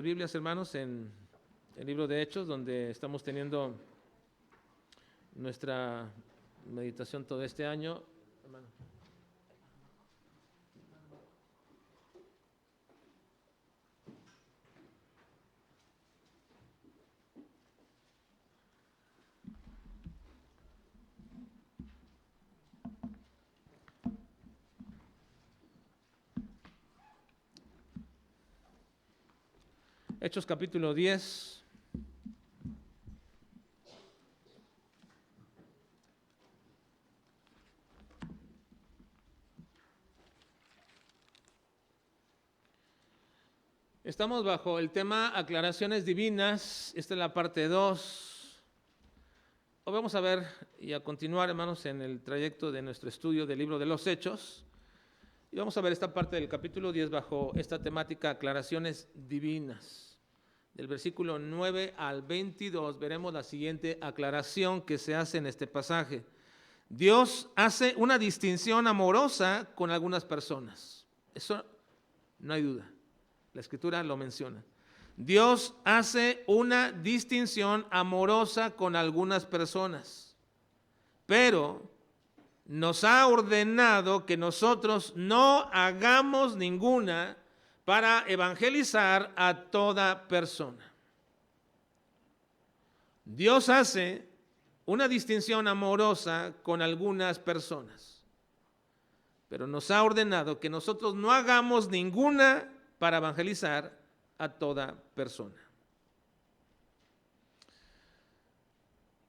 Biblias, hermanos, en el libro de Hechos, donde estamos teniendo nuestra meditación todo este año. Hermano. Hechos capítulo 10. Estamos bajo el tema aclaraciones divinas. Esta es la parte 2. Hoy vamos a ver y a continuar, hermanos, en el trayecto de nuestro estudio del libro de los Hechos. Y vamos a ver esta parte del capítulo 10 bajo esta temática aclaraciones divinas. Del versículo 9 al 22 veremos la siguiente aclaración que se hace en este pasaje. Dios hace una distinción amorosa con algunas personas. Eso no hay duda. La Escritura lo menciona. Dios hace una distinción amorosa con algunas personas, pero nos ha ordenado que nosotros no hagamos ninguna para evangelizar a toda persona. Dios hace una distinción amorosa con algunas personas, pero nos ha ordenado que nosotros no hagamos ninguna para evangelizar a toda persona.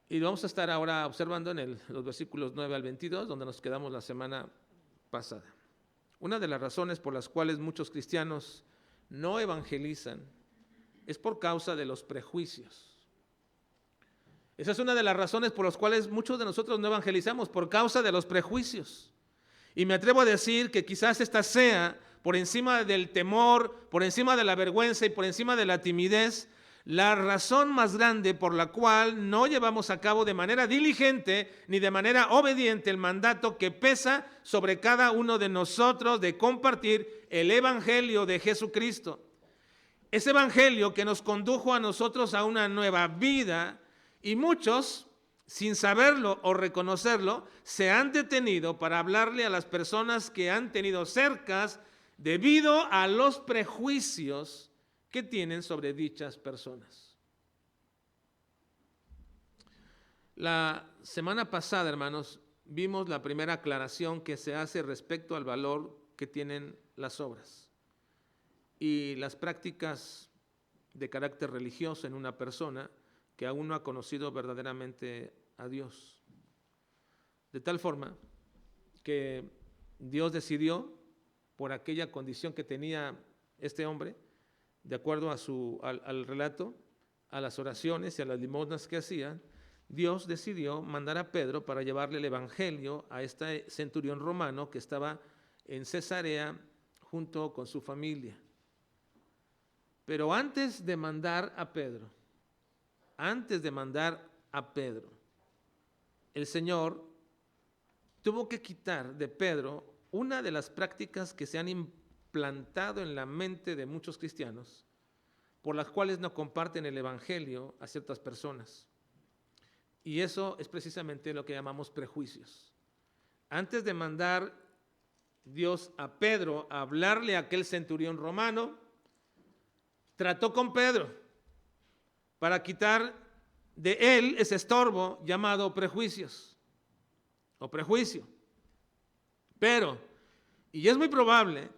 Y vamos a estar ahora observando en los versículos 9 al 22, donde nos quedamos la semana pasada. Una de las razones por las cuales muchos cristianos no evangelizan es por causa de los prejuicios. Esa es una de las razones por las cuales muchos de nosotros no evangelizamos, por causa de los prejuicios. Y me atrevo a decir que quizás esta sea, por encima del temor, por encima de la vergüenza y por encima de la timidez, la razón más grande por la cual no llevamos a cabo de manera diligente ni de manera obediente el mandato que pesa sobre cada uno de nosotros de compartir el evangelio de Jesucristo. Ese evangelio que nos condujo a nosotros a una nueva vida, y muchos, sin saberlo o reconocerlo, se han detenido para hablarle a las personas que han tenido cercas debido a los prejuicios que tienen sobre dichas personas. La semana pasada, hermanos, vimos la primera aclaración que se hace respecto al valor que tienen las obras y las prácticas de carácter religioso en una persona que aún no ha conocido verdaderamente a Dios. De tal forma que Dios decidió, por aquella condición que tenía este hombre, de acuerdo al relato, a las oraciones y a las limosnas que hacía, Dios decidió mandar a Pedro para llevarle el evangelio a este centurión romano que estaba en Cesarea junto con su familia. Pero antes de mandar a Pedro, el Señor tuvo que quitar de Pedro una de las prácticas que se han implantado en la mente de muchos cristianos, por las cuales no comparten el evangelio a ciertas personas. Y eso es precisamente lo que llamamos prejuicios. Antes de mandar Dios a Pedro a hablarle a aquel centurión romano, trató con Pedro para quitar de él ese estorbo llamado prejuicios o prejuicio. Pero, y es muy probable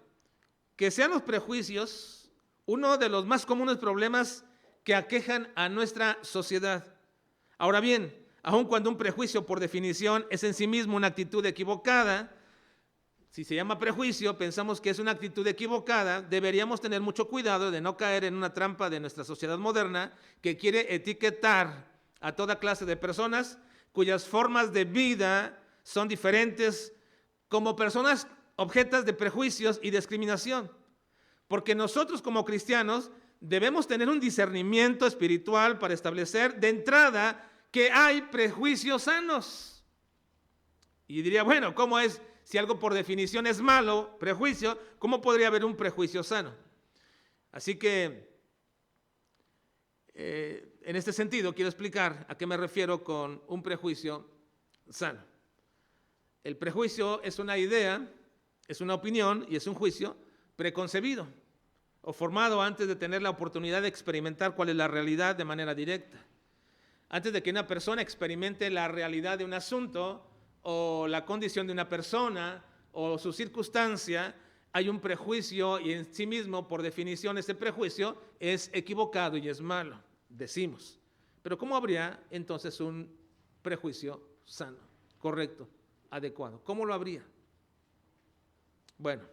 que sean los prejuicios uno de los más comunes problemas que aquejan a nuestra sociedad. Ahora bien, aun cuando un prejuicio por definición es en sí mismo una actitud equivocada, si se llama prejuicio, pensamos que es una actitud equivocada, deberíamos tener mucho cuidado de no caer en una trampa de nuestra sociedad moderna que quiere etiquetar a toda clase de personas cuyas formas de vida son diferentes como personas objetas de prejuicios y discriminación. Porque nosotros como cristianos debemos tener un discernimiento espiritual para establecer de entrada que hay prejuicios sanos. Y diría, bueno, ¿cómo es? Si algo por definición es malo, prejuicio, ¿cómo podría haber un prejuicio sano? Así que En este sentido, quiero explicar a qué me refiero con un prejuicio sano. El prejuicio es una idea, es una opinión y es un juicio preconcebido o formado antes de tener la oportunidad de experimentar cuál es la realidad de manera directa. Antes de que una persona experimente la realidad de un asunto o la condición de una persona o su circunstancia, hay un prejuicio y en sí mismo, por definición, ese prejuicio es equivocado y es malo, decimos. Pero ¿cómo habría entonces un prejuicio sano, correcto, adecuado? ¿Cómo lo habría? Bueno,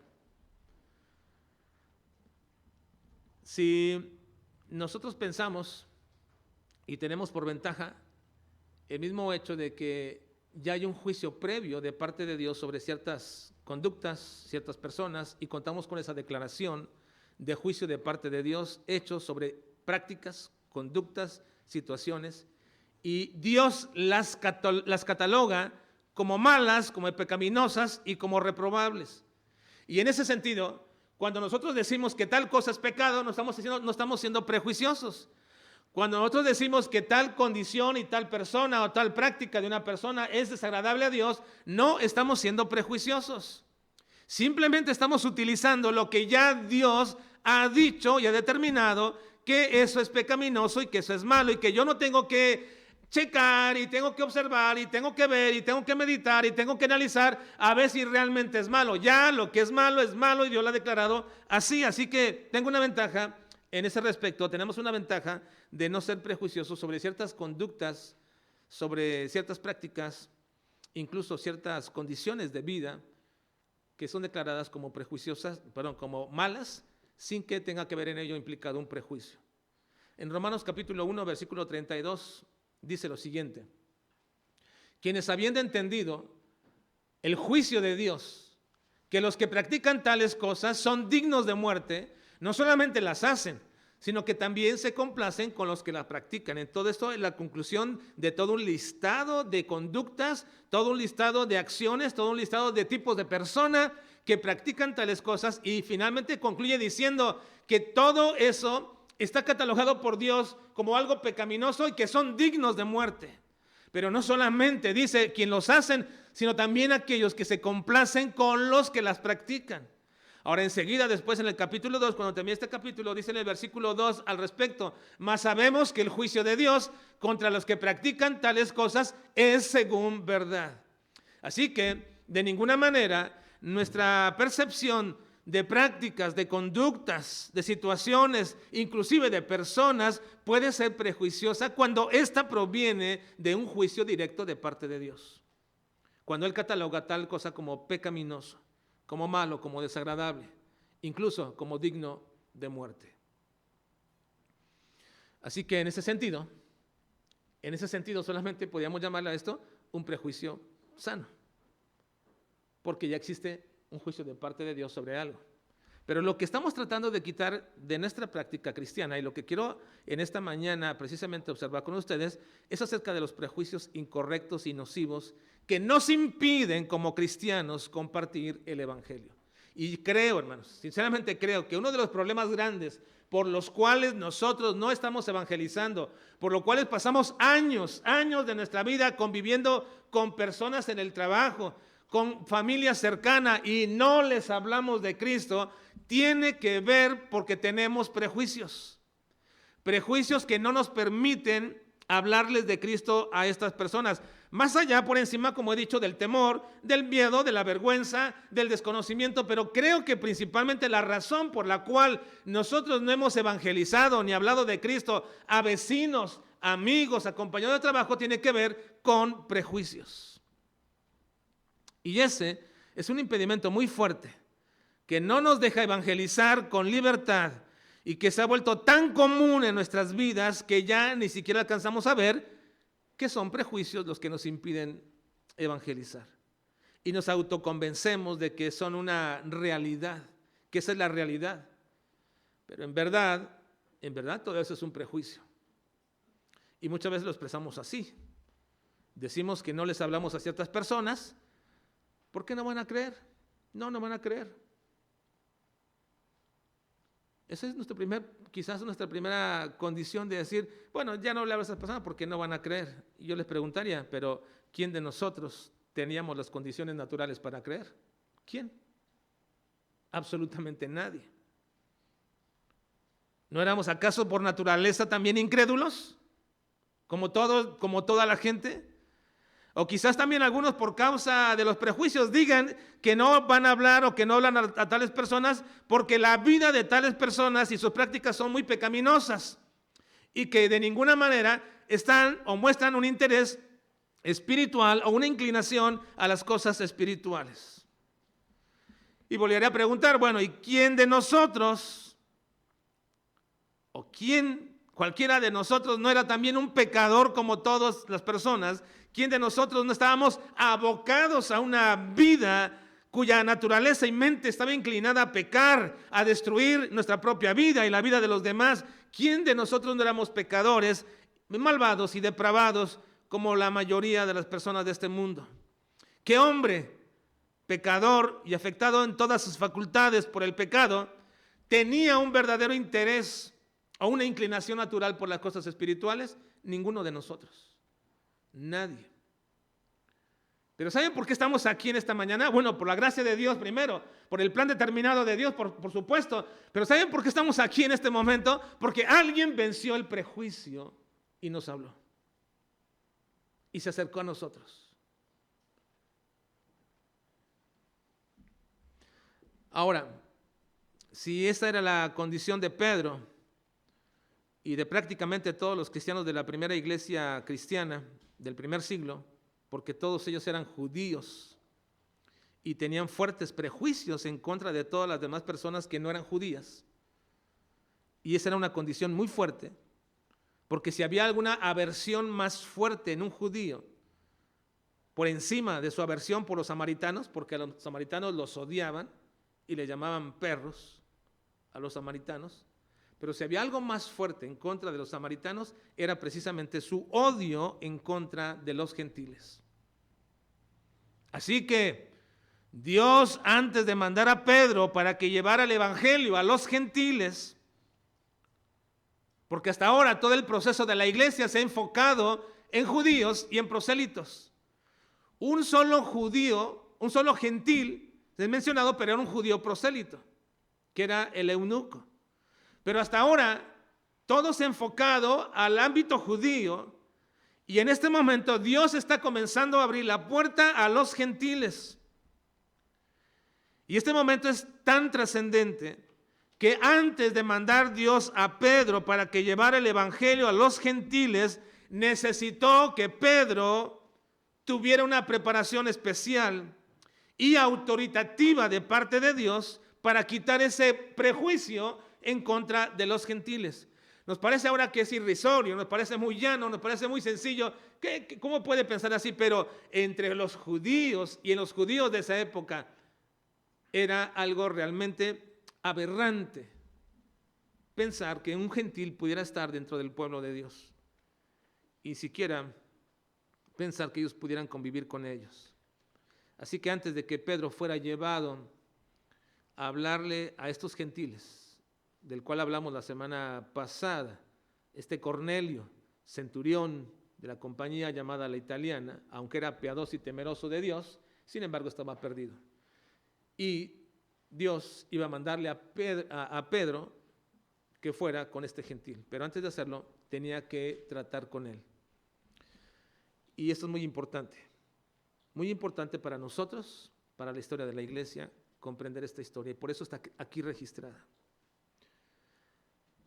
si nosotros pensamos y tenemos por ventaja el mismo hecho de que ya hay un juicio previo de parte de Dios sobre ciertas conductas, ciertas personas, y contamos con esa declaración de juicio de parte de Dios hecho sobre prácticas, conductas, situaciones, y Dios las cataloga como malas, como pecaminosas y como reprobables. Y en ese sentido, cuando nosotros decimos que tal cosa es pecado, no estamos siendo prejuiciosos. Cuando nosotros decimos que tal condición y tal persona o tal práctica de una persona es desagradable a Dios, no estamos siendo prejuiciosos. Simplemente estamos utilizando lo que ya Dios ha dicho y ha determinado que eso es pecaminoso y que eso es malo y que yo no tengo que checar y tengo que observar y tengo que ver y tengo que meditar y tengo que analizar a ver si realmente es malo. Ya lo que es malo y Dios lo ha declarado así. Así que tengo una ventaja en ese respecto. Tenemos una ventaja de no ser prejuiciosos sobre ciertas conductas, sobre ciertas prácticas, incluso ciertas condiciones de vida que son declaradas como como malas, sin que tenga que ver en ello implicado un prejuicio. En Romanos capítulo 1, versículo 32, dice lo siguiente: quienes habiendo entendido el juicio de Dios, que los que practican tales cosas son dignos de muerte, no solamente las hacen, sino que también se complacen con los que las practican. En todo esto es la conclusión de todo un listado de conductas, todo un listado de acciones, todo un listado de tipos de personas que practican tales cosas, y finalmente concluye diciendo que todo eso está catalogado por Dios como algo pecaminoso y que son dignos de muerte. Pero no solamente dice quien los hacen, sino también aquellos que se complacen con los que las practican. Ahora enseguida, después en el capítulo 2, cuando termina este capítulo, dice en el versículo 2 al respecto: mas sabemos que el juicio de Dios contra los que practican tales cosas es según verdad. Así que, de ninguna manera, nuestra percepción de prácticas, de conductas, de situaciones, inclusive de personas, puede ser prejuiciosa cuando ésta proviene de un juicio directo de parte de Dios. Cuando Él cataloga tal cosa como pecaminoso, como malo, como desagradable, incluso como digno de muerte. Así que en ese sentido solamente podríamos llamarle a esto un prejuicio sano, porque ya existe un juicio de parte de Dios sobre algo. Pero lo que estamos tratando de quitar de nuestra práctica cristiana, y lo que quiero en esta mañana precisamente observar con ustedes, es acerca de los prejuicios incorrectos y nocivos que nos impiden como cristianos compartir el Evangelio. Y creo, hermanos, sinceramente creo que uno de los problemas grandes por los cuales nosotros no estamos evangelizando, por los cuales pasamos años de nuestra vida conviviendo con personas en el trabajo, con familia cercana, y no les hablamos de Cristo, tiene que ver porque tenemos prejuicios que no nos permiten hablarles de Cristo a estas personas. Más allá, por encima, como he dicho, del temor, del miedo, de la vergüenza, del desconocimiento, pero creo que principalmente la razón por la cual nosotros no hemos evangelizado ni hablado de Cristo a vecinos, amigos, a compañeros de trabajo, tiene que ver con prejuicios. Y ese es un impedimento muy fuerte que no nos deja evangelizar con libertad y que se ha vuelto tan común en nuestras vidas que ya ni siquiera alcanzamos a ver que son prejuicios los que nos impiden evangelizar. Y nos autoconvencemos de que son una realidad, que esa es la realidad. Pero en verdad todo eso es un prejuicio. Y muchas veces lo expresamos así. Decimos que no les hablamos a ciertas personas. ¿Por qué no van a creer? No van a creer. Esa es quizás nuestra primera condición de decir, bueno, ya no le hablo a esas personas porque no van a creer. Y yo les preguntaría, pero ¿quién de nosotros teníamos las condiciones naturales para creer? ¿Quién? Absolutamente nadie. ¿No éramos acaso por naturaleza también incrédulos? Como toda la gente. O quizás también algunos por causa de los prejuicios digan que no van a hablar o que no hablan a tales personas porque la vida de tales personas y sus prácticas son muy pecaminosas y que de ninguna manera están o muestran un interés espiritual o una inclinación a las cosas espirituales. Y volveré a preguntar, bueno, ¿y quién de nosotros o cualquiera de nosotros no era también un pecador como todas las personas? ¿Quién de nosotros no estábamos abocados a una vida cuya naturaleza y mente estaba inclinada a pecar, a destruir nuestra propia vida y la vida de los demás? ¿Quién de nosotros no éramos pecadores, malvados y depravados como la mayoría de las personas de este mundo? ¿Qué hombre, pecador y afectado en todas sus facultades por el pecado, tenía un verdadero interés o una inclinación natural por las cosas espirituales? Ninguno de nosotros. Nadie. Pero ¿saben por qué estamos aquí en esta mañana? Bueno, por la gracia de Dios primero, por el plan determinado de Dios, por supuesto. Pero ¿saben por qué estamos aquí en este momento? Porque alguien venció el prejuicio y nos habló. Y se acercó a nosotros. Ahora, si esa era la condición de Pedro y de prácticamente todos los cristianos de la primera iglesia cristiana del primer siglo, porque todos ellos eran judíos y tenían fuertes prejuicios en contra de todas las demás personas que no eran judías. Y esa era una condición muy fuerte, porque si había alguna aversión más fuerte en un judío, por encima de su aversión por los samaritanos, porque a los samaritanos los odiaban y le llamaban perros a los samaritanos, pero si había algo más fuerte en contra de los samaritanos, era precisamente su odio en contra de los gentiles. Así que Dios, antes de mandar a Pedro para que llevara el evangelio a los gentiles, porque hasta ahora todo el proceso de la iglesia se ha enfocado en judíos y en prosélitos. Un solo judío, un solo gentil, es mencionado, pero era un judío prosélito, que era el eunuco. Pero hasta ahora todo se ha enfocado al ámbito judío y en este momento Dios está comenzando a abrir la puerta a los gentiles. Y este momento es tan trascendente que antes de mandar Dios a Pedro para que llevara el evangelio a los gentiles, necesitó que Pedro tuviera una preparación especial y autoritativa de parte de Dios para quitar ese prejuicio en contra de los gentiles. Nos parece ahora que es irrisorio, nos parece muy llano, nos parece muy sencillo. ¿Cómo puede pensar así? Pero entre los judíos y en los judíos de esa época era algo realmente aberrante pensar que un gentil pudiera estar dentro del pueblo de Dios y siquiera pensar que ellos pudieran convivir con ellos. Así que antes de que Pedro fuera llevado a hablarle a estos gentiles, del cual hablamos la semana pasada, este Cornelio, centurión de la compañía llamada La Italiana, aunque era piadoso y temeroso de Dios, sin embargo estaba perdido. Y Dios iba a mandarle a Pedro que fuera con este gentil, pero antes de hacerlo tenía que tratar con él. Y esto es muy importante para nosotros, para la historia de la iglesia, comprender esta historia, y por eso está aquí registrada.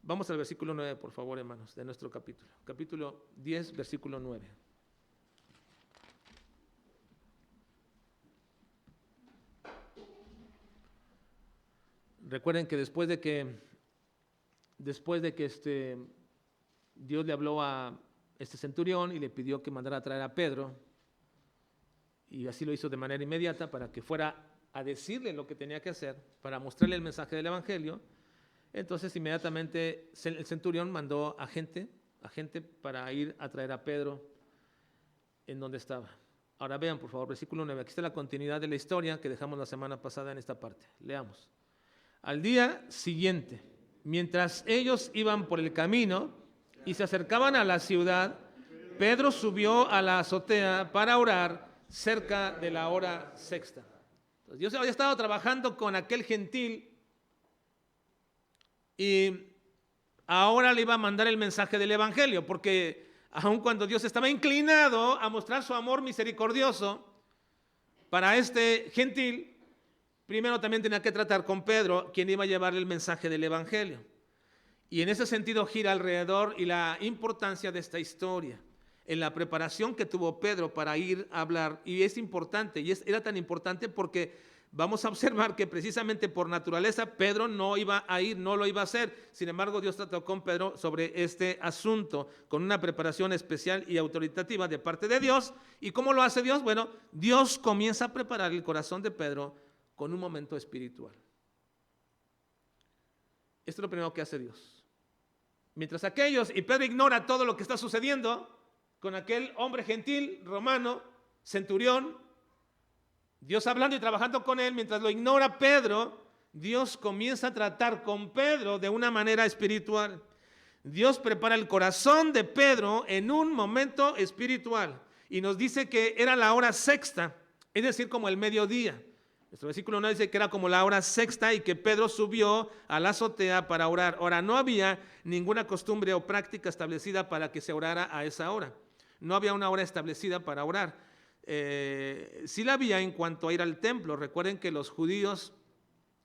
Vamos al versículo 9, por favor, hermanos, de nuestro capítulo. Capítulo 10, versículo 9. Recuerden que después de que Dios le habló a este centurión y le pidió que mandara a traer a Pedro, y así lo hizo de manera inmediata para que fuera a decirle lo que tenía que hacer, para mostrarle el mensaje del evangelio. Entonces inmediatamente el centurión mandó a gente para ir a traer a Pedro en donde estaba. Ahora vean por favor, versículo 9, aquí está la continuidad de la historia que dejamos la semana pasada en esta parte. Leamos. Al día siguiente, Mientras ellos iban por el camino y se acercaban a la ciudad, Pedro subió a la azotea para orar cerca de la hora sexta. Entonces, Dios había estado trabajando con aquel gentil y ahora le iba a mandar el mensaje del evangelio, porque aun cuando Dios estaba inclinado a mostrar su amor misericordioso para este gentil, primero también tenía que tratar con Pedro, quien iba a llevarle el mensaje del evangelio. Y en ese sentido gira alrededor y la importancia de esta historia, en la preparación que tuvo Pedro para ir a hablar. Y es importante, era tan importante porque vamos a observar que precisamente por naturaleza Pedro no iba a ir, no lo iba a hacer. Sin embargo, Dios trató con Pedro sobre este asunto, con una preparación especial y autoritativa de parte de Dios. ¿Y cómo lo hace Dios? Bueno, Dios comienza a preparar el corazón de Pedro con un momento espiritual. Esto es lo primero que hace Dios. Mientras aquellos, y Pedro ignora todo lo que está sucediendo con aquel hombre gentil, romano, centurión, Dios hablando y trabajando con él, mientras lo ignora Pedro, Dios comienza a tratar con Pedro de una manera espiritual. Dios prepara el corazón de Pedro en un momento espiritual y nos dice que era la hora sexta, es decir, como el mediodía. Nuestro versículo 1 dice que era como la hora sexta y que Pedro subió a la azotea para orar. Ahora, no había ninguna costumbre o práctica establecida para que se orara a esa hora. No había una hora establecida para orar. Sí la había en cuanto a ir al templo. Recuerden que los judíos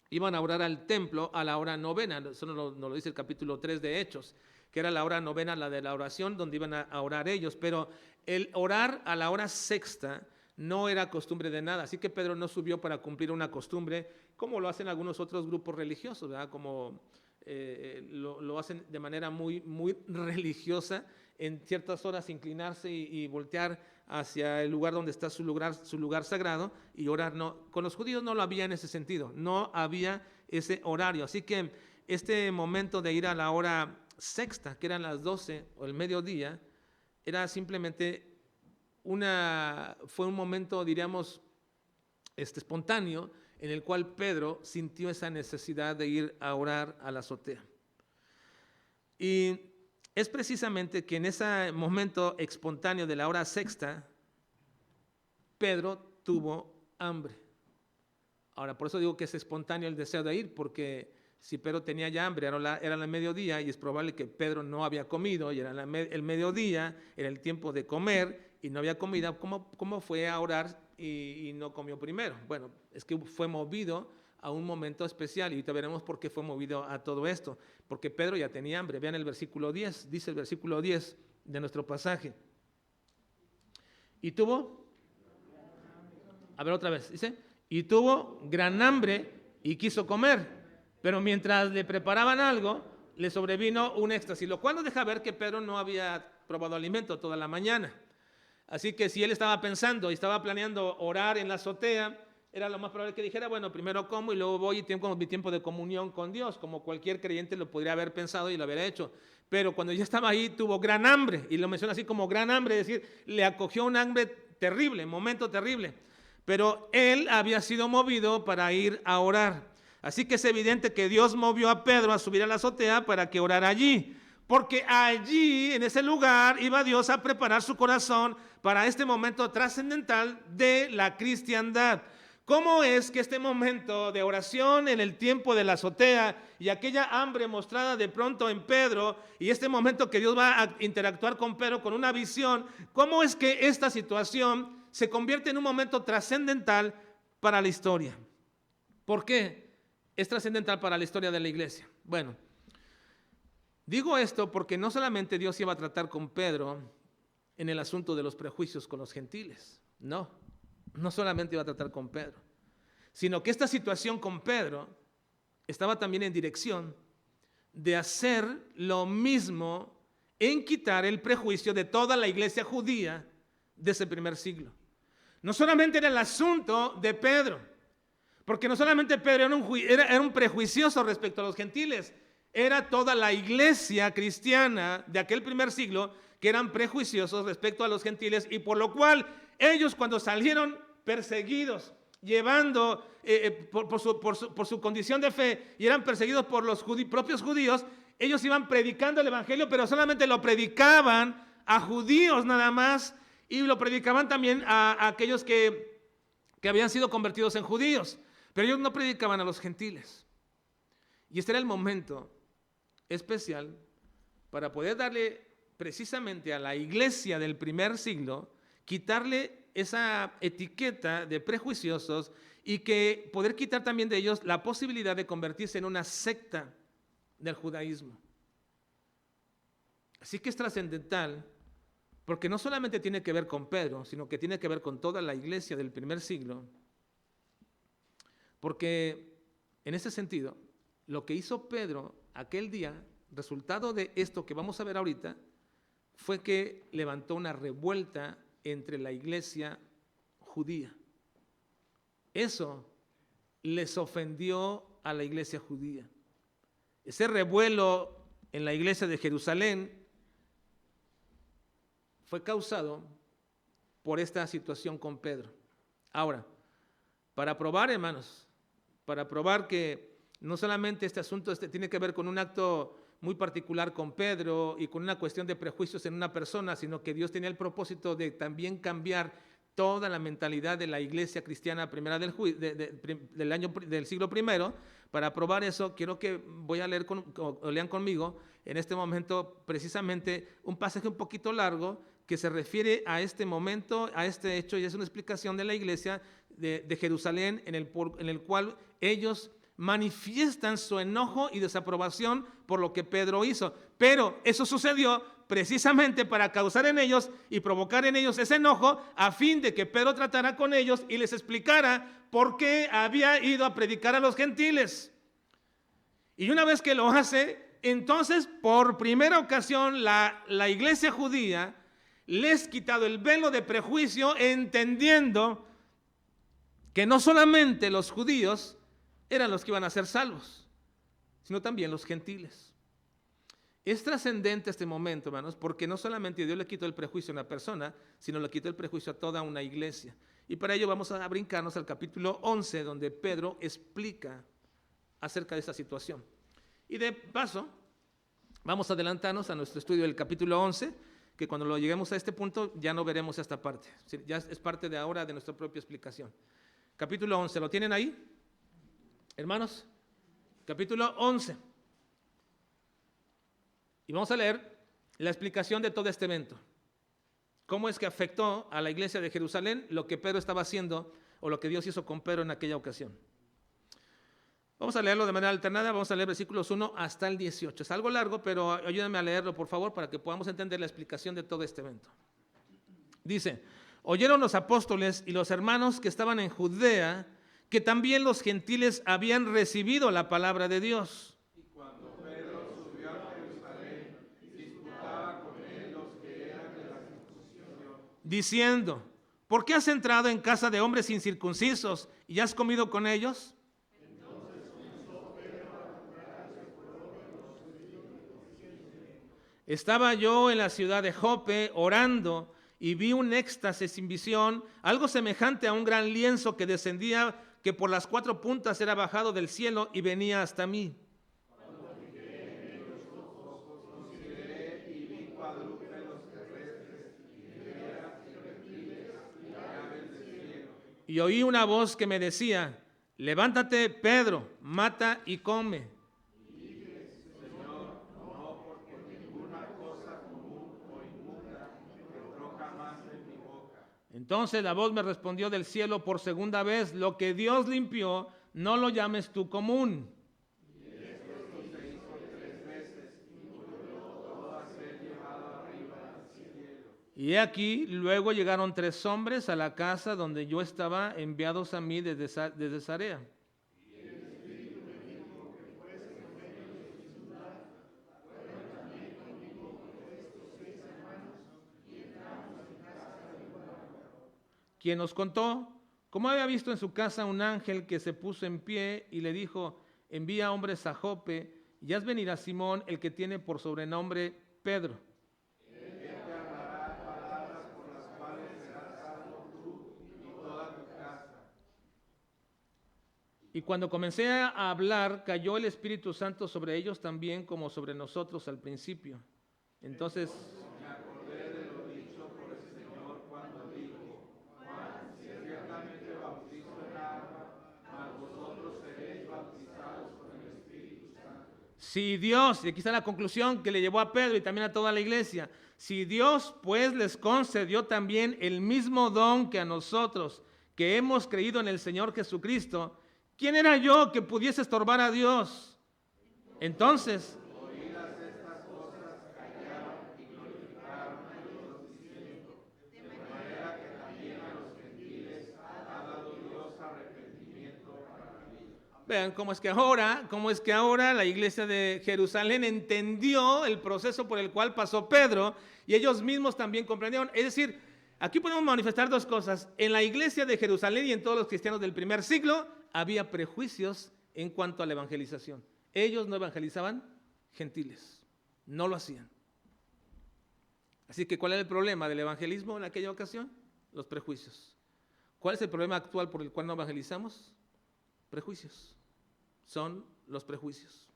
iban a orar al templo a la hora novena. Eso nos lo dice el capítulo 3 de Hechos, que era la hora novena, la de la oración, donde iban a orar ellos. Pero el orar a la hora sexta no era costumbre de nada, así que Pedro no subió para cumplir una costumbre, como lo hacen algunos otros grupos religiosos, ¿verdad? Como lo hacen de manera muy, muy religiosa, en ciertas horas inclinarse y voltear hacia el lugar donde está su lugar sagrado y orar. No, con los judíos no lo había en ese sentido, no había ese horario, así que este momento de ir a la hora sexta, que eran las 12 o el mediodía, era simplemente fue un momento, diríamos, espontáneo, en el cual Pedro sintió esa necesidad de ir a orar a la azotea. Y es precisamente que en ese momento espontáneo de la hora sexta, Pedro tuvo hambre. Ahora, por eso digo que es espontáneo el deseo de ir, porque si Pedro tenía ya hambre, era el mediodía, y es probable que Pedro no había comido, y era el mediodía, era el tiempo de comer, y no había comida. ¿Cómo fue a orar y no comió primero? Bueno, es que fue movido a un momento especial, y ahorita veremos por qué fue movido a todo esto, porque Pedro ya tenía hambre. Vean el versículo 10, dice el versículo 10 de nuestro pasaje. Y tuvo, a ver otra vez, dice, y tuvo gran hambre y quiso comer, pero mientras le preparaban algo, le sobrevino un éxtasis, lo cual nos deja ver que Pedro no había probado alimento toda la mañana. Así que si él estaba pensando y estaba planeando orar en la azotea, era lo más probable que dijera, bueno, primero como y luego voy y tengo mi tiempo de comunión con Dios, como cualquier creyente lo podría haber pensado y lo hubiera hecho. Pero cuando ya estaba ahí tuvo gran hambre, y lo menciona así como gran hambre, es decir, le acogió un hambre terrible, momento terrible. Pero él había sido movido para ir a orar. Así que es evidente que Dios movió a Pedro a subir a la azotea para que orara allí. Porque allí, en ese lugar, iba Dios a preparar su corazón para este momento trascendental de la cristiandad. ¿Cómo es que este momento de oración en el tiempo de la azotea y aquella hambre mostrada de pronto en Pedro y este momento que Dios va a interactuar con Pedro con una visión, cómo es que esta situación se convierte en un momento trascendental para la historia? ¿Por qué es trascendental para la historia de la iglesia? Bueno, digo esto porque no solamente Dios iba a tratar con Pedro en el asunto de los prejuicios con los gentiles, no solamente iba a tratar con Pedro, sino que esta situación con Pedro estaba también en dirección de hacer lo mismo en quitar el prejuicio de toda la iglesia judía de ese primer siglo. No solamente era el asunto de Pedro, porque no solamente Pedro era un prejuicioso respecto a los gentiles, era toda la iglesia cristiana de aquel primer siglo que eran prejuiciosos respecto a los gentiles, y por lo cual ellos, cuando salieron perseguidos llevando por su condición de fe y eran perseguidos por los propios judíos, ellos iban predicando el evangelio, pero solamente lo predicaban a judíos nada más y lo predicaban también a aquellos que habían sido convertidos en judíos, pero ellos no predicaban a los gentiles. Y este era el momento especial para poder darle precisamente a la iglesia del primer siglo, quitarle esa etiqueta de prejuiciosos y que poder quitar también de ellos la posibilidad de convertirse en una secta del judaísmo. Así que es trascendental, porque no solamente tiene que ver con Pedro, sino que tiene que ver con toda la iglesia del primer siglo, porque en ese sentido, lo que hizo Pedro aquel día, resultado de esto que vamos a ver ahorita, fue que levantó una revuelta entre la iglesia judía. Eso les ofendió a la iglesia judía. Ese revuelo en la iglesia de Jerusalén fue causado por esta situación con Pedro. Ahora, para probar, hermanos, para probar que no solamente este asunto tiene que ver con un acto muy particular con Pedro y con una cuestión de prejuicios en una persona, sino que Dios tenía el propósito de también cambiar toda la mentalidad de la iglesia cristiana primera del siglo primero. Para probar eso, quiero que voy a leer lean conmigo en este momento precisamente un pasaje un poquito largo que se refiere a este momento, a este hecho, y es una explicación de la iglesia de Jerusalén en el cual ellos manifiestan su enojo y desaprobación por lo que Pedro hizo. Pero eso sucedió precisamente para causar en ellos y provocar en ellos ese enojo a fin de que Pedro tratara con ellos y les explicara por qué había ido a predicar a los gentiles. Y una vez que lo hace, entonces por primera ocasión la iglesia judía les ha quitado el velo de prejuicio, entendiendo que no solamente los judíos eran los que iban a ser salvos, sino también los gentiles. Es trascendente este momento, hermanos, porque no solamente Dios le quitó el prejuicio a una persona, sino le quitó el prejuicio a toda una iglesia. Y para ello vamos a brincarnos al capítulo 11, donde Pedro explica acerca de esta situación. Y de paso, vamos a adelantarnos a nuestro estudio del capítulo 11, que cuando lo lleguemos a este punto ya no veremos esta parte. Ya es parte de ahora de nuestra propia explicación. Capítulo 11, ¿lo tienen ahí? Hermanos, capítulo 11. Y vamos a leer la explicación de todo este evento. ¿Cómo es que afectó a la iglesia de Jerusalén lo que Pedro estaba haciendo o lo que Dios hizo con Pedro en aquella ocasión? Vamos a leerlo de manera alternada, vamos a leer versículos 1 hasta el 18. Es algo largo, pero ayúdenme a leerlo, por favor, para que podamos entender la explicación de todo este evento. Dice: oyeron los apóstoles y los hermanos que estaban en Judea que también los gentiles habían recibido la palabra de Dios. Y cuando Pedro subió a Jerusalén, disputaba con él los que eran de la circuncisión, diciendo: ¿por qué has entrado en casa de hombres incircuncisos y has comido con ellos? Estaba yo en la ciudad de Jope orando y vi un éxtasis sin visión, algo semejante a un gran lienzo que descendía, que por las 4 puntas era bajado del cielo y venía hasta mí. consideré y vi cuadrúpedos terrestres y de reptiles y aves del cielo. Y oí una voz que me decía: levántate, Pedro, mata y come. Señor, no, porque ninguna cosa común o inmunda entró jamás en mi boca. Entonces la voz me respondió del cielo por segunda vez: lo que Dios limpió, no lo llames tú común. Y he aquí, luego llegaron 3 hombres a la casa donde yo estaba, enviados a mí desde Cesarea. Quien nos contó cómo había visto en su casa un ángel que se puso en pie y le dijo: envía hombres a Jope y haz venir a Simón, el que tiene por sobrenombre Pedro. Y cuando comencé a hablar, cayó el Espíritu Santo sobre ellos también como sobre nosotros al principio. Entonces, Me acordé de lo dicho por el Señor cuando dijo: Juan ciertamente bautizó en agua, mas vosotros seréis bautizados con el Espíritu Santo. si Dios, y aquí está la conclusión que le llevó a Pedro y también a toda la iglesia, si Dios pues les concedió también el mismo don que a nosotros, que hemos creído en el Señor Jesucristo, ¿quién era yo que pudiese estorbar a Dios? Entonces, Oídas estas cosas, callaron y glorificaron a Dios diciendo: de manera que también a los gentiles ha dado Dios arrepentimiento para la vida. vean cómo es que ahora la iglesia de Jerusalén entendió el proceso por el cual pasó Pedro y ellos mismos también comprendieron. Es decir, aquí podemos manifestar dos cosas. En la iglesia de Jerusalén y en todos los cristianos del primer siglo había prejuicios en cuanto a la evangelización. Ellos no evangelizaban gentiles, no lo hacían. Así que, ¿cuál era el problema del evangelismo en aquella ocasión? Los prejuicios. ¿Cuál es el problema actual por el cual no evangelizamos? Prejuicios. Son los prejuicios.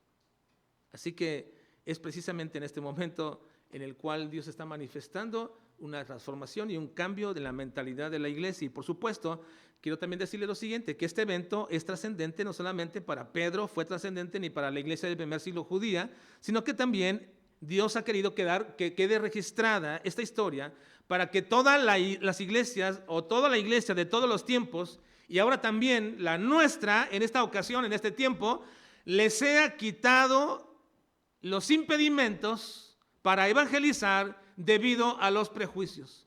Así que es precisamente en este momento en el cual Dios está manifestando una transformación y un cambio de la mentalidad de la iglesia. Y por supuesto, quiero también decirle lo siguiente, que este evento es trascendente no solamente para Pedro, fue trascendente ni para la iglesia del primer siglo judía, sino que también Dios ha querido que quede registrada esta historia para que todas las iglesias o toda la iglesia de todos los tiempos, y ahora también la nuestra en esta ocasión, en este tiempo, le sea quitado los impedimentos para evangelizar debido a los prejuicios.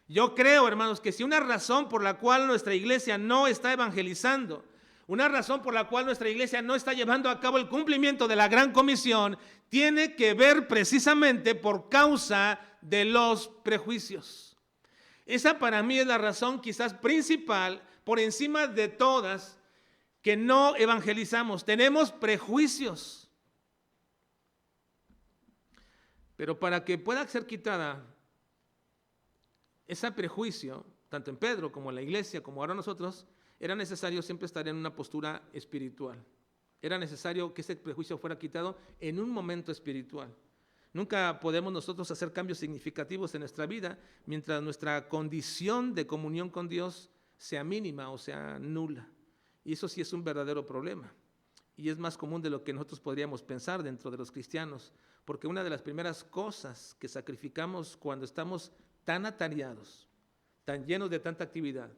Yo creo, hermanos, que si una razón por la cual nuestra iglesia no está evangelizando, una razón por la cual nuestra iglesia no está llevando a cabo el cumplimiento de la gran comisión, tiene que ver precisamente por causa de los prejuicios. Esa para mí es la razón quizás principal, por encima de todas, que no evangelizamos. Tenemos prejuicios. Pero para que pueda ser quitada ese prejuicio, tanto en Pedro como en la iglesia, como ahora nosotros, era necesario siempre estar en una postura espiritual. Era necesario que ese prejuicio fuera quitado en un momento espiritual. Nunca podemos nosotros hacer cambios significativos en nuestra vida mientras nuestra condición de comunión con Dios sea mínima o sea nula. Y eso sí es un verdadero problema. Y es más común de lo que nosotros podríamos pensar dentro de los cristianos, porque una de las primeras cosas que sacrificamos cuando estamos tan atareados, tan llenos de tanta actividad,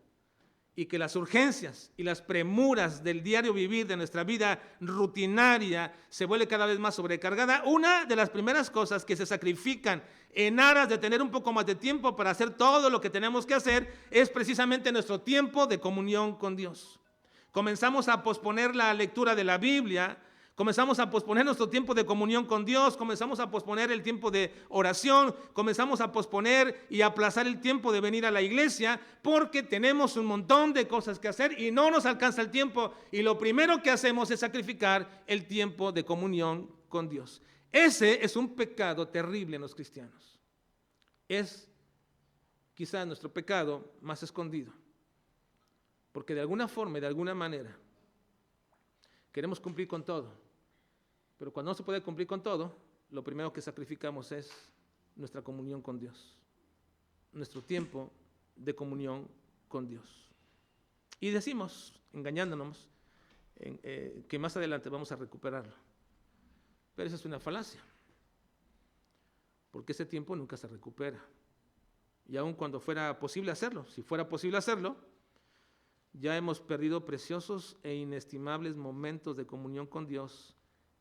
y que las urgencias y las premuras del diario vivir de nuestra vida rutinaria se vuelve cada vez más sobrecargada, una de las primeras cosas que se sacrifican en aras de tener un poco más de tiempo para hacer todo lo que tenemos que hacer es precisamente nuestro tiempo de comunión con Dios. Comenzamos a posponer la lectura de la Biblia, comenzamos a posponer nuestro tiempo de comunión con Dios, comenzamos a posponer el tiempo de oración, comenzamos a posponer y aplazar el tiempo de venir a la iglesia porque tenemos un montón de cosas que hacer y no nos alcanza el tiempo y lo primero que hacemos es sacrificar el tiempo de comunión con Dios. Ese es un pecado terrible en los cristianos. Es quizás nuestro pecado más escondido. Porque de alguna forma y de alguna manera queremos cumplir con todo. Pero cuando no se puede cumplir con todo, lo primero que sacrificamos es nuestra comunión con Dios. Nuestro tiempo de comunión con Dios. Y decimos, engañándonos, que más adelante vamos a recuperarlo. Pero esa es una falacia. Porque ese tiempo nunca se recupera. Y aun cuando fuera posible hacerlo, si fuera posible hacerlo, ya hemos perdido preciosos e inestimables momentos de comunión con Dios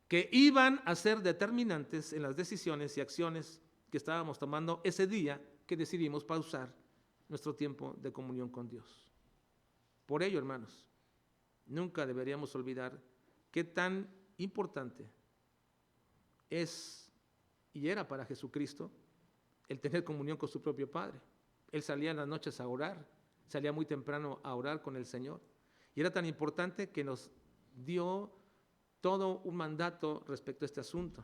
que iban a ser determinantes en las decisiones y acciones que estábamos tomando ese día que decidimos pausar nuestro tiempo de comunión con Dios. Por ello, hermanos, nunca deberíamos olvidar qué tan importante es y era para Jesucristo el tener comunión con su propio Padre. Él salía en las noches a orar, salía muy temprano a orar con el Señor. Y era tan importante que nos dio todo un mandato respecto a este asunto.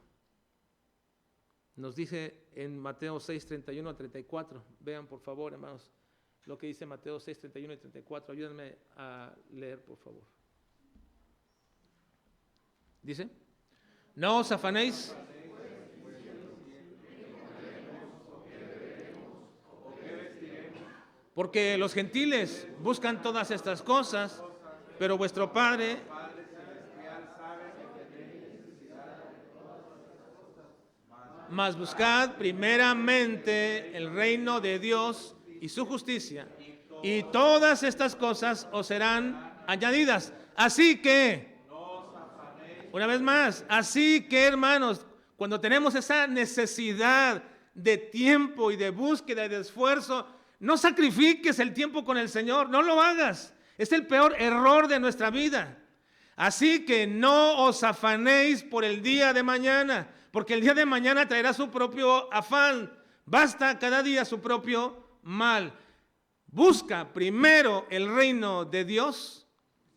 Nos dice en Mateo 6, 31 a 34. Vean, por favor, hermanos, lo que dice Mateo 6, 31 y 34. Ayúdenme a leer, por favor. Dice, no os afanéis. Porque los gentiles buscan todas estas cosas, pero vuestro Padre mas buscad primeramente el reino de Dios y su justicia, y todas estas cosas os serán añadidas. Así que, una vez más, así que, hermanos, cuando tenemos esa necesidad de tiempo y de búsqueda y de esfuerzo, no sacrifiques el tiempo con el Señor, no lo hagas. Es el peor error de nuestra vida. Así que no os afanéis por el día de mañana, porque el día de mañana traerá su propio afán. Basta cada día su propio mal. Busca primero el reino de Dios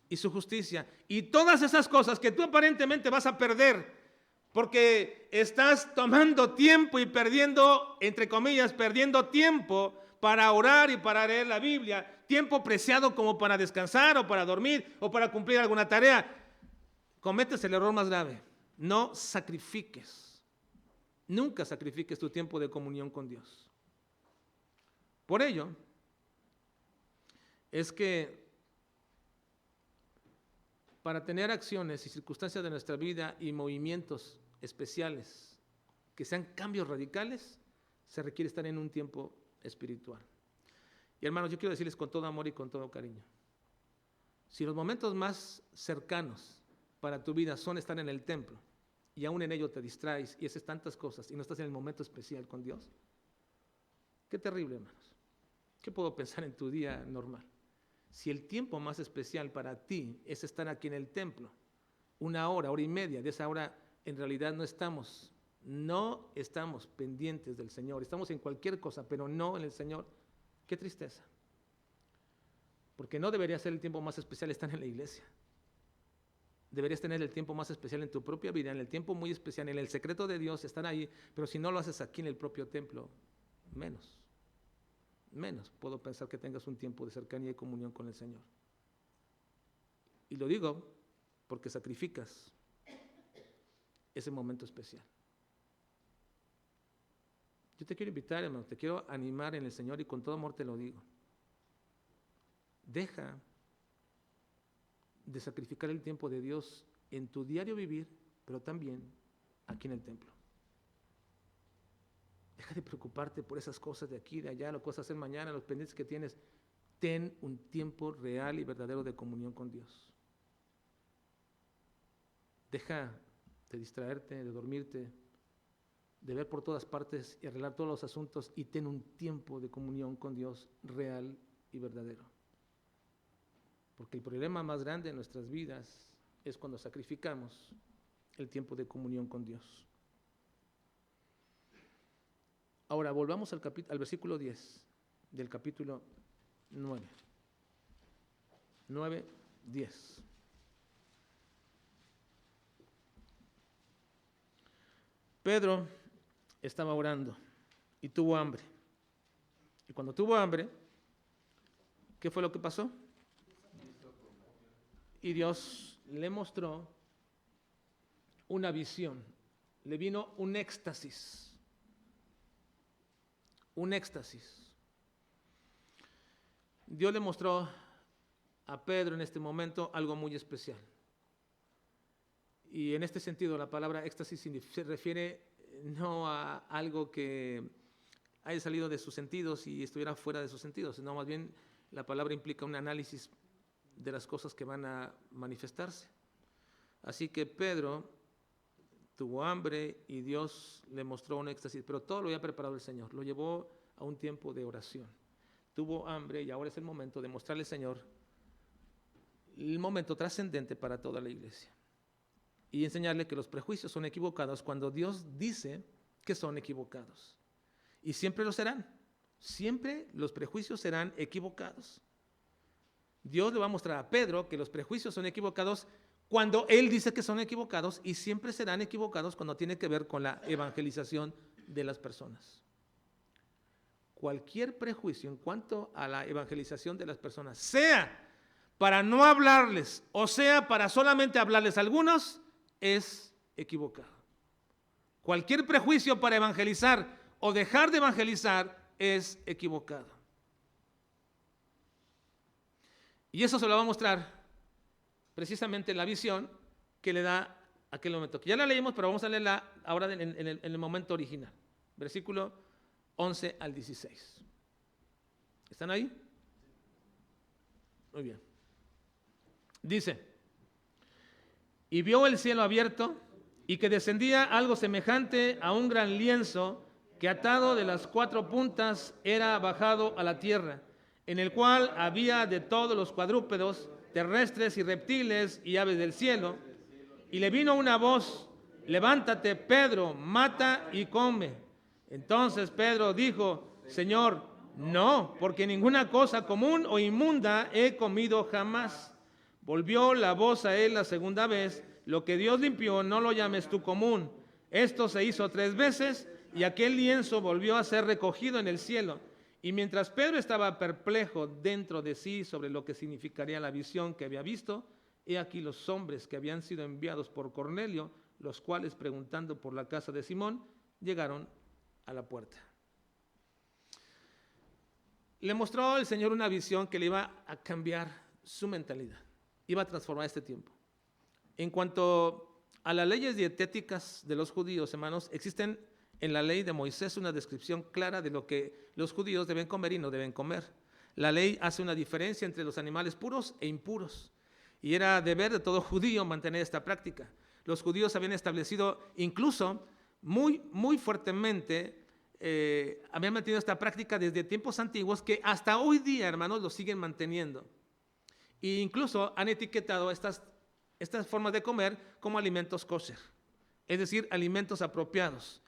y su justicia. Y todas esas cosas que tú aparentemente vas a perder, porque estás tomando tiempo y perdiendo, entre comillas, perdiendo tiempo para orar y para leer la Biblia, tiempo preciado como para descansar o para dormir o para cumplir alguna tarea. Cometes el error más grave. No sacrifiques. Nunca sacrifiques tu tiempo de comunión con Dios. Por ello, es que para tener acciones y circunstancias de nuestra vida y movimientos especiales que sean cambios radicales, se requiere estar en un tiempo espiritual. Y hermanos, yo quiero decirles con todo amor y con todo cariño, si los momentos más cercanos para tu vida son estar en el templo y aún en ello te distraes y haces tantas cosas y no estás en el momento especial con Dios, qué terrible, hermanos. ¿Qué puedo pensar en tu día normal? Si el tiempo más especial para ti es estar aquí en el templo, una hora, hora y media, de esa hora en realidad no estamos pendientes del Señor, estamos en cualquier cosa, pero no en el Señor. Qué tristeza. Porque no debería ser el tiempo más especial estar en la iglesia. Deberías tener el tiempo más especial en tu propia vida, en el tiempo muy especial, en el secreto de Dios, estar ahí, pero si no lo haces aquí en el propio templo, menos puedo pensar que tengas un tiempo de cercanía y comunión con el Señor. Y lo digo porque sacrificas ese momento especial. Yo te quiero invitar, hermano, te quiero animar en el Señor y con todo amor te lo digo. Deja de sacrificar el tiempo de Dios en tu diario vivir, pero también aquí en el templo. Deja de preocuparte por esas cosas de aquí, de allá, lo que vas a hacer mañana, los pendientes que tienes. Ten un tiempo real y verdadero de comunión con Dios. Deja de distraerte, de dormirte, de ver por todas partes y arreglar todos los asuntos y ten un tiempo de comunión con Dios real y verdadero. Porque el problema más grande en nuestras vidas es cuando sacrificamos el tiempo de comunión con Dios. Ahora, volvamos al versículo 10 del capítulo 9. 9, 10. Pedro estaba orando y tuvo hambre. Y cuando tuvo hambre, ¿qué fue lo que pasó? Y Dios le mostró una visión. Le vino un éxtasis. Un éxtasis. Dios le mostró a Pedro en este momento algo muy especial. Y en este sentido la palabra éxtasis se refiere no a algo que haya salido de sus sentidos y estuviera fuera de sus sentidos, sino más bien la palabra implica un análisis de las cosas que van a manifestarse. Así que Pedro tuvo hambre y Dios le mostró un éxtasis, pero todo lo había preparado el Señor, lo llevó a un tiempo de oración. Tuvo hambre y ahora es el momento de mostrarle al Señor el momento trascendente para toda la iglesia y enseñarle que los prejuicios son equivocados cuando Dios dice que son equivocados. Y siempre lo serán, siempre los prejuicios serán equivocados. Dios le va a mostrar a Pedro que los prejuicios son equivocados cuando Él dice que son equivocados y siempre serán equivocados cuando tiene que ver con la evangelización de las personas. Cualquier prejuicio en cuanto a la evangelización de las personas, sea para no hablarles o sea para solamente hablarles a algunos, es equivocado. Cualquier prejuicio para evangelizar o dejar de evangelizar es equivocado. Y eso se lo va a mostrar precisamente la visión que le da aquel momento. Que ya la leímos, pero vamos a leerla ahora en el momento original. Versículo 11 al 16. ¿Están ahí? Muy bien. Dice: y vio el cielo abierto y que descendía algo semejante a un gran lienzo que atado de las 4 puntas era bajado a la tierra, en el cual había de todos los cuadrúpedos, terrestres y reptiles y aves del cielo. Y le vino una voz: levántate, Pedro, mata y come. Entonces Pedro dijo: Señor, no, porque ninguna cosa común o inmunda he comido jamás. Volvió la voz a él la segunda vez: lo que Dios limpió, no lo llames tú común. Esto se hizo 3 veces, y aquel lienzo volvió a ser recogido en el cielo. Y mientras Pedro estaba perplejo dentro de sí sobre lo que significaría la visión que había visto, he aquí los hombres que habían sido enviados por Cornelio, los cuales, preguntando por la casa de Simón, llegaron a la puerta. Le mostró el Señor una visión que le iba a cambiar su mentalidad, iba a transformar este tiempo. En cuanto a las leyes dietéticas de los judíos, hermanos, existen en la ley de Moisés una descripción clara de lo que los judíos deben comer y no deben comer. La ley hace una diferencia entre los animales puros e impuros, y era deber de todo judío mantener esta práctica. Los judíos habían establecido incluso muy fuertemente, habían mantenido esta práctica desde tiempos antiguos, que hasta hoy día, hermanos, lo siguen manteniendo. E incluso han etiquetado estas formas de comer como alimentos kosher, es decir, alimentos apropiados.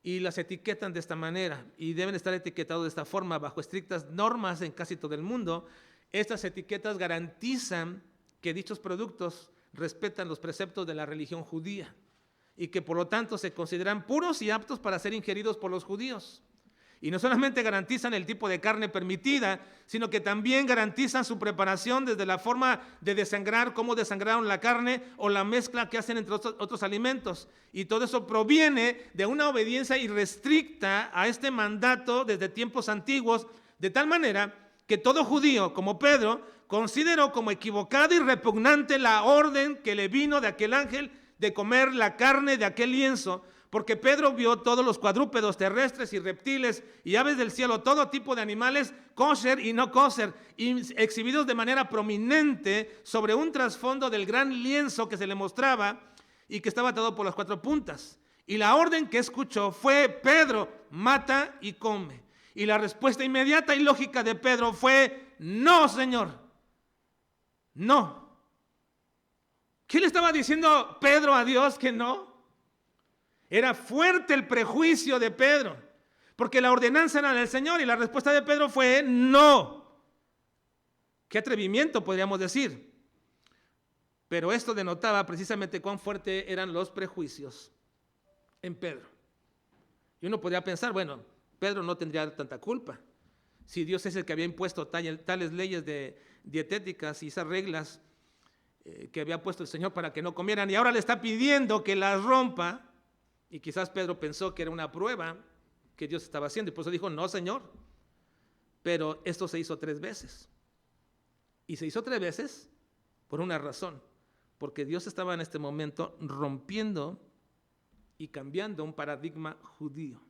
Y las etiquetan de esta manera, y deben estar etiquetados de esta forma, bajo estrictas normas en casi todo el mundo. Estas etiquetas garantizan que dichos productos respetan los preceptos de la religión judía, y que por lo tanto se consideran puros y aptos para ser ingeridos por los judíos. Y no solamente garantizan el tipo de carne permitida, sino que también garantizan su preparación desde la forma de desangrar, cómo desangraron la carne o la mezcla que hacen entre otros alimentos. Y todo eso proviene de una obediencia irrestricta a este mandato desde tiempos antiguos, de tal manera que todo judío, como Pedro, consideró como equivocada y repugnante la orden que le vino de aquel ángel de comer la carne de aquel lienzo, porque Pedro vio todos los cuadrúpedos terrestres y reptiles y aves del cielo, todo tipo de animales kosher y no kosher, exhibidos de manera prominente sobre un trasfondo del gran lienzo que se le mostraba y que estaba atado por las 4 puntas. Y la orden que escuchó fue: Pedro, mata y come. Y la respuesta inmediata y lógica de Pedro fue: no, Señor, no. ¿Qué le estaba diciendo Pedro a Dios que no? Era fuerte el prejuicio de Pedro, porque la ordenanza era del Señor, y la respuesta de Pedro fue: no. Qué atrevimiento, podríamos decir. Pero esto denotaba precisamente cuán fuertes eran los prejuicios en Pedro. Y uno podría pensar, bueno, Pedro no tendría tanta culpa. Si Dios es el que había impuesto tales leyes dietéticas y esas reglas que había puesto el Señor para que no comieran, y ahora le está pidiendo que las rompa. Y quizás Pedro pensó que era una prueba que Dios estaba haciendo, y por eso dijo: no, Señor. Pero esto se hizo 3 veces. Y se hizo 3 veces por una razón, porque Dios estaba en este momento rompiendo y cambiando un paradigma judío.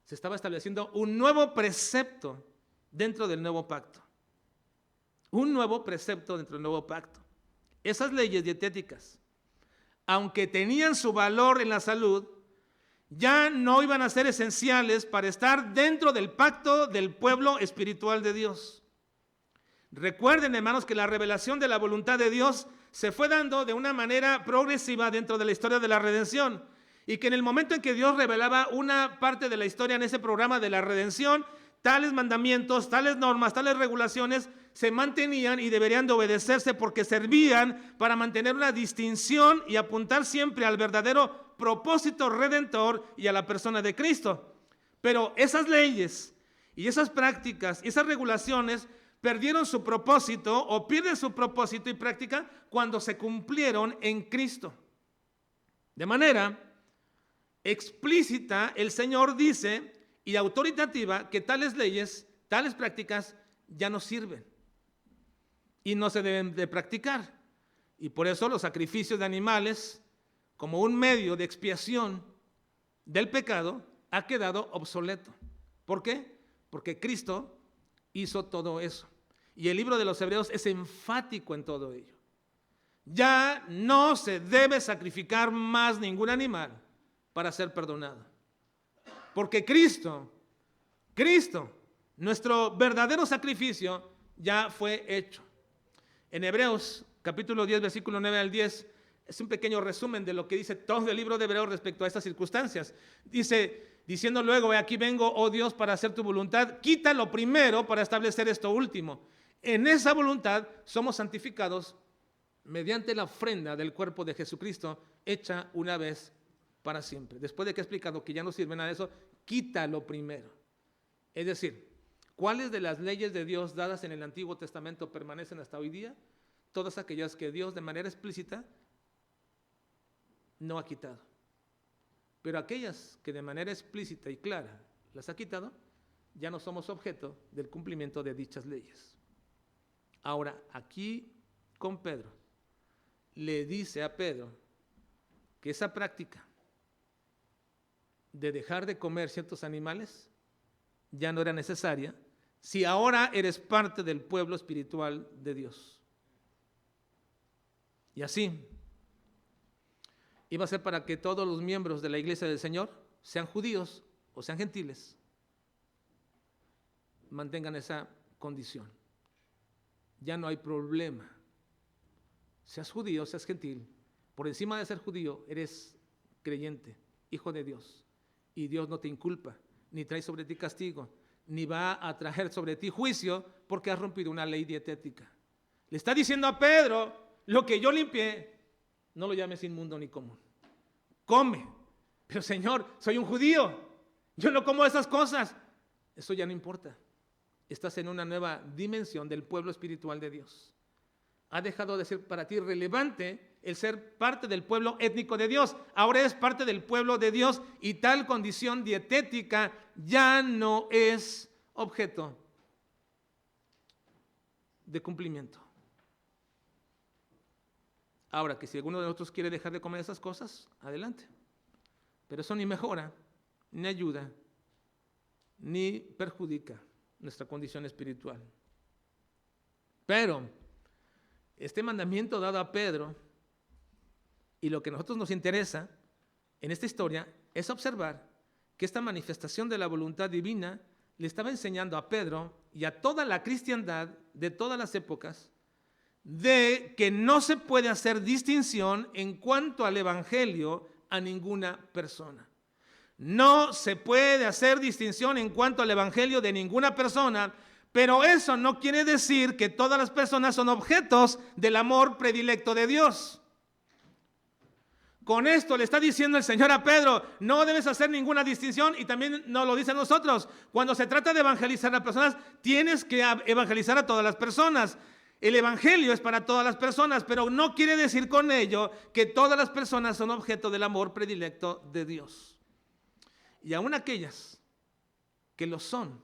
Se estaba estableciendo un nuevo precepto dentro del nuevo pacto. Un nuevo precepto dentro del nuevo pacto. Esas leyes dietéticas, aunque tenían su valor en la salud, ya no iban a ser esenciales para estar dentro del pacto del pueblo espiritual de Dios. Recuerden, hermanos, que la revelación de la voluntad de Dios se fue dando de una manera progresiva dentro de la historia de la redención, y que en el momento en que Dios revelaba una parte de la historia en ese programa de la redención, tales mandamientos, tales normas, tales regulaciones se mantenían y deberían de obedecerse, porque servían para mantener una distinción y apuntar siempre al verdadero propósito redentor y a la persona de Cristo. Pero esas leyes y esas prácticas y esas regulaciones perdieron su propósito, o pierden su propósito y práctica, cuando se cumplieron en Cristo. De manera explícita, el Señor dice, y autoritativa, que tales leyes, tales prácticas ya no sirven y no se deben de practicar. Y por eso los sacrificios de animales, como un medio de expiación del pecado, ha quedado obsoleto. ¿Por qué? Porque Cristo hizo todo eso. Y el libro de los Hebreos es enfático en todo ello. Ya no se debe sacrificar más ningún animal para ser perdonado. Porque Cristo, nuestro verdadero sacrificio, ya fue hecho. En Hebreos capítulo 10, versículo 9 al 10, es un pequeño resumen de lo que dice todo el libro de Hebreos respecto a estas circunstancias. Dice, diciendo luego, aquí vengo, oh Dios, para hacer tu voluntad, quita lo primero para establecer esto último. En esa voluntad somos santificados mediante la ofrenda del cuerpo de Jesucristo, hecha una vez para siempre. Después de que he explicado que ya no sirve nada de eso, quita lo primero. Es decir, ¿cuáles de las leyes de Dios dadas en el Antiguo Testamento permanecen hasta hoy día? Todas aquellas que Dios de manera explícita no ha quitado. Pero aquellas que de manera explícita y clara las ha quitado, ya no somos objeto del cumplimiento de dichas leyes. Ahora, aquí con Pedro, le dice a Pedro que esa práctica de dejar de comer ciertos animales ya no era necesaria si ahora eres parte del pueblo espiritual de Dios. Y así iba a ser para que todos los miembros de la iglesia del Señor, sean judíos o sean gentiles, mantengan esa condición. Ya no hay problema. Seas judío, seas gentil, por encima de ser judío, eres creyente, hijo de Dios. Y Dios no te inculpa, ni trae sobre ti castigo, ni va a traer sobre ti juicio porque has rompido una ley dietética. Le está diciendo a Pedro, lo que yo limpié, no lo llames inmundo ni común. Come. Pero Señor, soy un judío, yo no como esas cosas. Eso ya no importa. Estás en una nueva dimensión del pueblo espiritual de Dios. Ha dejado de ser para ti relevante el ser parte del pueblo étnico de Dios. Ahora eres parte del pueblo de Dios y tal condición dietética ya no es objeto de cumplimiento. Ahora, que si alguno de nosotros quiere dejar de comer esas cosas, adelante. Pero eso ni mejora, ni ayuda, ni perjudica nuestra condición espiritual. Pero este mandamiento dado a Pedro, y lo que a nosotros nos interesa en esta historia, es observar que esta manifestación de la voluntad divina le estaba enseñando a Pedro y a toda la cristiandad de todas las épocas de que no se puede hacer distinción en cuanto al evangelio a ninguna persona. No se puede hacer distinción en cuanto al evangelio de ninguna persona, pero eso no quiere decir que todas las personas son objetos del amor predilecto de Dios. Con esto le está diciendo el Señor a Pedro, no debes hacer ninguna distinción, y también nos lo dice a nosotros. Cuando se trata de evangelizar a personas, tienes que evangelizar a todas las personas. El evangelio es para todas las personas, pero no quiere decir con ello que todas las personas son objeto del amor predilecto de Dios. Y aún aquellas que lo son,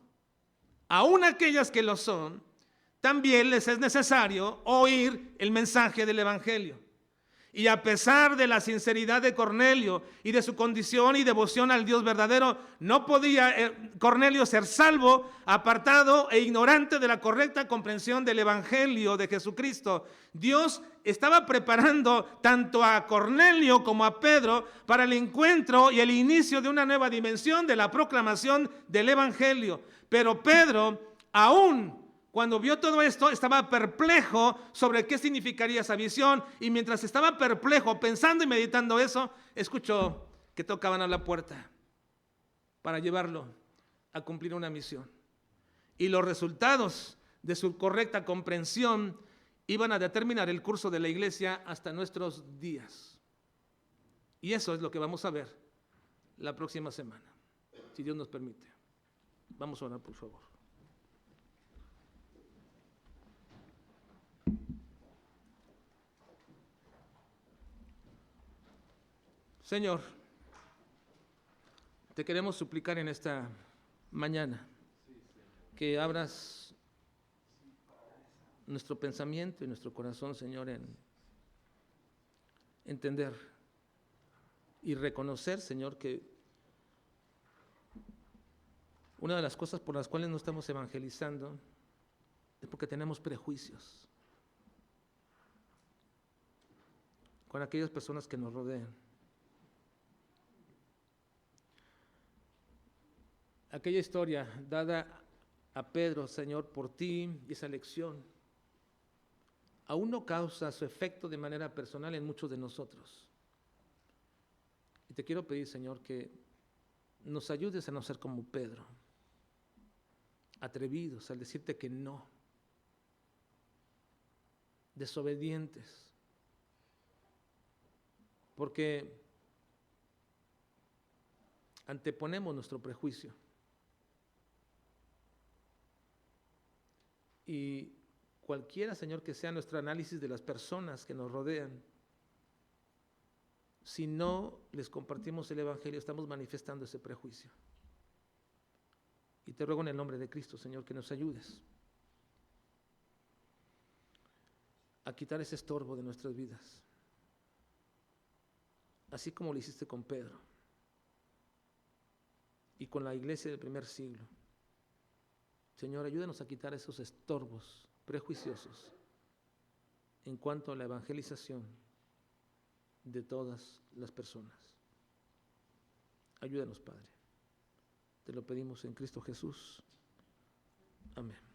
también les es necesario oír el mensaje del evangelio. Y a pesar de la sinceridad de Cornelio y de su condición y devoción al Dios verdadero, no podía Cornelio ser salvo, apartado e ignorante de la correcta comprensión del evangelio de Jesucristo. Dios estaba preparando tanto a Cornelio como a Pedro para el encuentro y el inicio de una nueva dimensión de la proclamación del evangelio. Pero Pedro, aún cuando vio todo esto, estaba perplejo sobre qué significaría esa visión. Y mientras estaba perplejo, pensando y meditando eso, escuchó que tocaban a la puerta para llevarlo a cumplir una misión. Y los resultados de su correcta comprensión iban a determinar el curso de la iglesia hasta nuestros días. Y eso es lo que vamos a ver la próxima semana, si Dios nos permite. Vamos a orar, por favor. Señor, te queremos suplicar en esta mañana que abras nuestro pensamiento y nuestro corazón, Señor, en entender y reconocer, Señor, que una de las cosas por las cuales no estamos evangelizando es porque tenemos prejuicios con aquellas personas que nos rodean. Aquella historia dada a Pedro, Señor, por ti, y esa lección, aún no causa su efecto de manera personal en muchos de nosotros. Y te quiero pedir, Señor, que nos ayudes a no ser como Pedro, atrevidos al decirte que no, desobedientes, porque anteponemos nuestro prejuicio. Y cualquiera, Señor, que sea nuestro análisis de las personas que nos rodean, si no les compartimos el Evangelio, estamos manifestando ese prejuicio. Y te ruego en el nombre de Cristo, Señor, que nos ayudes a quitar ese estorbo de nuestras vidas, así como lo hiciste con Pedro y con la iglesia del primer siglo. Señor, ayúdanos a quitar esos estorbos prejuiciosos en cuanto a la evangelización de todas las personas. Ayúdanos, Padre. Te lo pedimos en Cristo Jesús. Amén.